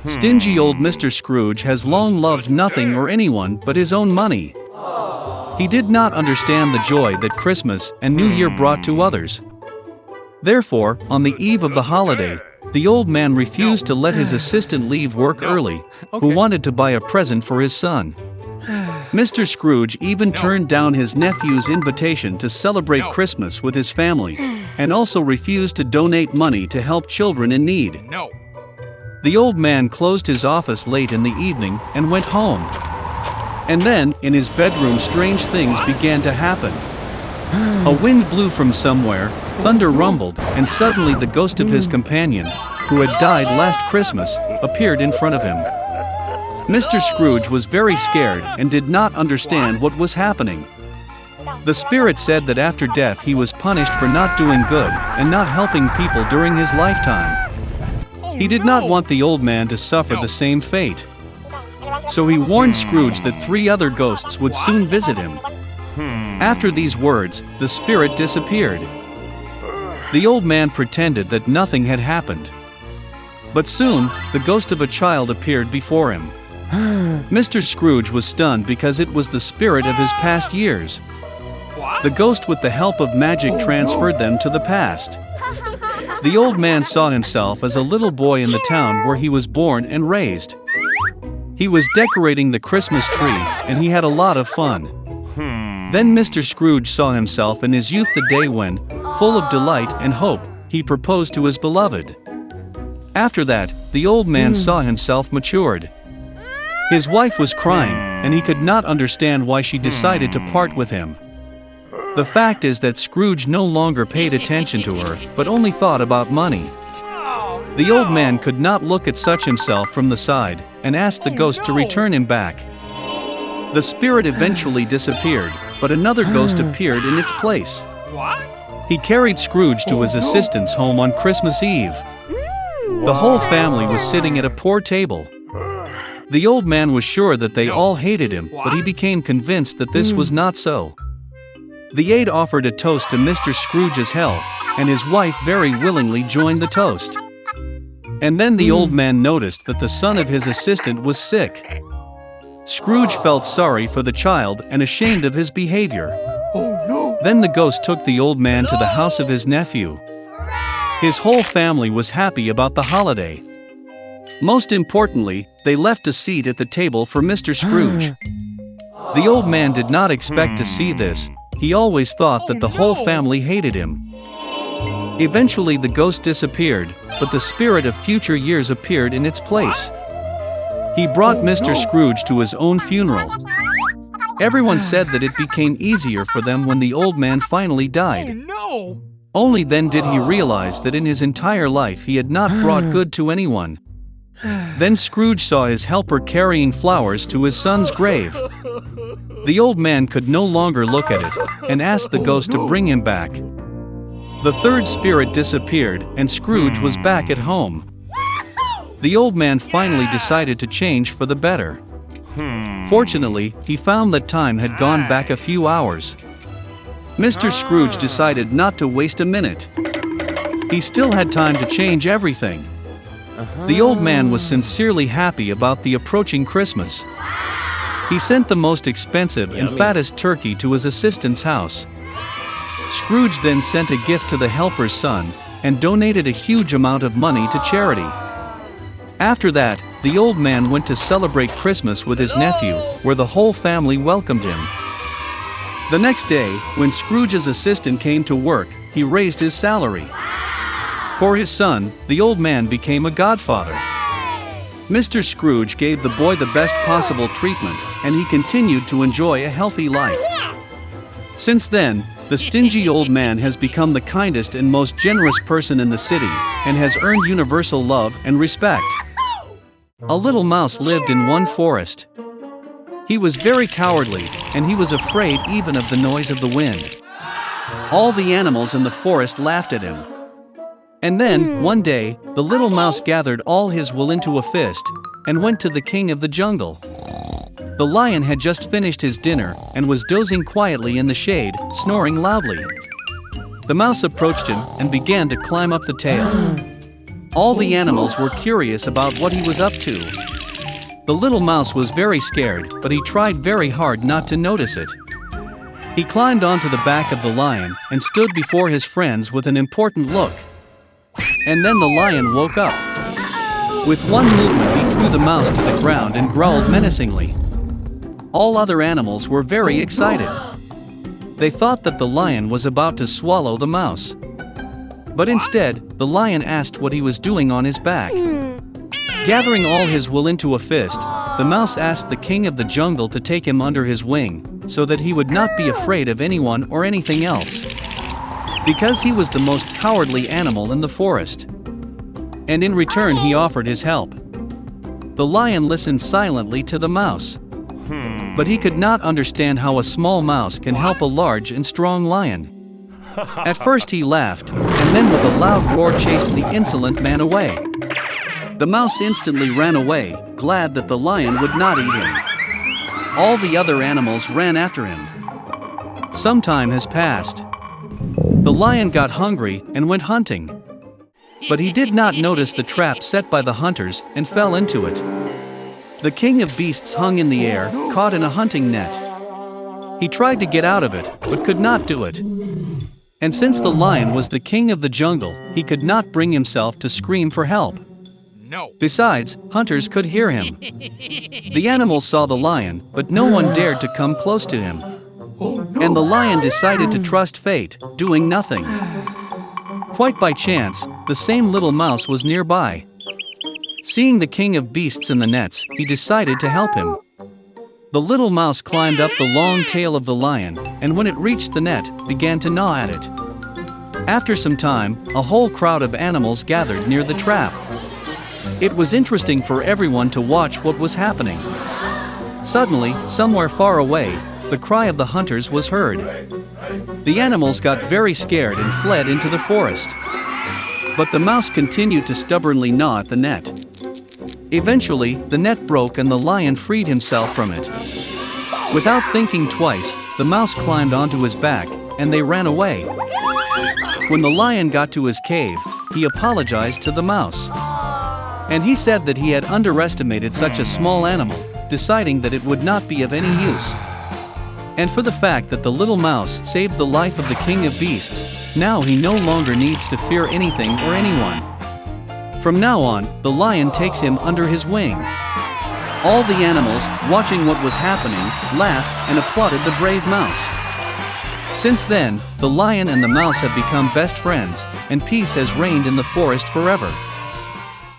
Stingy old Mr. Scrooge has long loved nothing or anyone but his own money. He did not understand the joy that Christmas and New Year brought to others. Therefore, on the eve of the holiday, the old man refused to let his assistant leave work early, who wanted to buy a present for his son. Mr. Scrooge even turned down his nephew's invitation to celebrate Christmas with his family, and also refused to donate money to help children in need. The old man closed his office late in the evening and went home. And then, in his bedroom, strange things began to happen. A wind blew from somewhere, thunder rumbled, and suddenly the ghost of his companion, who had died last Christmas, appeared in front of him. Mr. Scrooge was very scared and did not understand what was happening. The spirit said that after death he was punished for not doing good and not helping people during his lifetime. He did not want the old man to suffer the same fate. So he warned Scrooge that 3 other ghosts would soon visit him. After these words, the spirit disappeared. The old man pretended that nothing had happened. But soon, the ghost of a child appeared before him. Mr. Scrooge was stunned because it was the spirit of his past years. The ghost, with the help of magic, transferred them to the past. The old man saw himself as a little boy in the town where he was born and raised. He was decorating the Christmas tree, and he had a lot of fun. Then Mr. Scrooge saw himself in his youth, the day when, full of delight and hope, he proposed to his beloved. After that, the old man saw himself matured. His wife was crying, and he could not understand why she decided to part with him. The fact is that Scrooge no longer paid attention to her, but only thought about money. The old man could not look at such himself from the side, and asked the ghost to return him back. The spirit eventually disappeared, but another ghost appeared in its place. He carried Scrooge to his assistant's home on Christmas Eve. The whole family was sitting at a poor table. The old man was sure that they all hated him, but he became convinced that this was not so. The aide offered a toast to Mr. Scrooge's health, and his wife very willingly joined the toast. And then the old man noticed that the son of his assistant was sick. Scrooge felt sorry for the child and ashamed of his behavior. Then the ghost took the old man to the house of his nephew. His whole family was happy about the holiday. Most importantly, they left a seat at the table for Mr. Scrooge. The old man did not expect to see this. He always thought that the whole family hated him. Eventually the ghost disappeared, but the spirit of future years appeared in its place. He brought Mr. Scrooge to his own funeral. Everyone said that it became easier for them when the old man finally died. Only then did he realize that in his entire life he had not brought good to anyone. Then Scrooge saw his helper carrying flowers to his son's grave. The old man could no longer look at it, and asked the ghost to bring him back. The third spirit disappeared, and Scrooge was back at home. The old man finally decided to change for the better. Fortunately, he found that time had gone back a few hours. Mr. Scrooge decided not to waste a minute. He still had time to change everything. The old man was sincerely happy about the approaching Christmas. He sent the most expensive and fattest turkey to his assistant's house. Scrooge then sent a gift to the helper's son, and donated a huge amount of money to charity. After that, the old man went to celebrate Christmas with his nephew, where the whole family welcomed him. The next day, when Scrooge's assistant came to work, he raised his salary. For his son, the old man became a godfather. Mr. Scrooge gave the boy the best possible treatment, and he continued to enjoy a healthy life. Since then, the stingy old man has become the kindest and most generous person in the city, and has earned universal love and respect. A little mouse lived in one forest. He was very cowardly, and he was afraid even of the noise of the wind. All the animals in the forest laughed at him. And then, one day, the little mouse gathered all his will into a fist, and went to the king of the jungle. The lion had just finished his dinner, and was dozing quietly in the shade, snoring loudly. The mouse approached him, and began to climb up the tail. All the animals were curious about what he was up to. The little mouse was very scared, but he tried very hard not to notice it. He climbed onto the back of the lion and stood before his friends with an important look. And then the lion woke up. With one movement, he threw the mouse to the ground and growled menacingly. All other animals were very excited. They thought that the lion was about to swallow the mouse. But instead, the lion asked what he was doing on his back. Gathering all his will into a fist, the mouse asked the king of the jungle to take him under his wing, so that he would not be afraid of anyone or anything else. Because he was the most cowardly animal in the forest. And in return he offered his help. The lion listened silently to the mouse. But he could not understand how a small mouse can help a large and strong lion. At first he laughed, and then with a loud roar chased the insolent man away. The mouse instantly ran away, glad that the lion would not eat him. All the other animals ran after him. Some time has passed. The lion got hungry and went hunting. But he did not notice the trap set by the hunters and fell into it. The king of beasts hung in the air, caught in a hunting net. He tried to get out of it, but could not do it. And since the lion was the king of the jungle, he could not bring himself to scream for help. No. Besides, hunters could hear him. The animals saw the lion, but no one dared to come close to him. And the lion decided to trust fate, doing nothing. Quite by chance, the same little mouse was nearby. Seeing the king of beasts in the nets, he decided to help him. The little mouse climbed up the long tail of the lion, and when it reached the net, began to gnaw at it. After some time, a whole crowd of animals gathered near the trap. It was interesting for everyone to watch what was happening. Suddenly, somewhere far away, the cry of the hunters was heard. The animals got very scared and fled into the forest. But the mouse continued to stubbornly gnaw at the net. Eventually, the net broke and the lion freed himself from it. Without thinking twice, the mouse climbed onto his back, and they ran away. When the lion got to his cave, he apologized to the mouse. And he said that he had underestimated such a small animal, deciding that it would not be of any use. And for the fact that the little mouse saved the life of the king of beasts, now he no longer needs to fear anything or anyone. From now on, the lion takes him under his wing. All the animals, watching what was happening, laughed and applauded the brave mouse. Since then, the lion and the mouse have become best friends, and peace has reigned in the forest forever.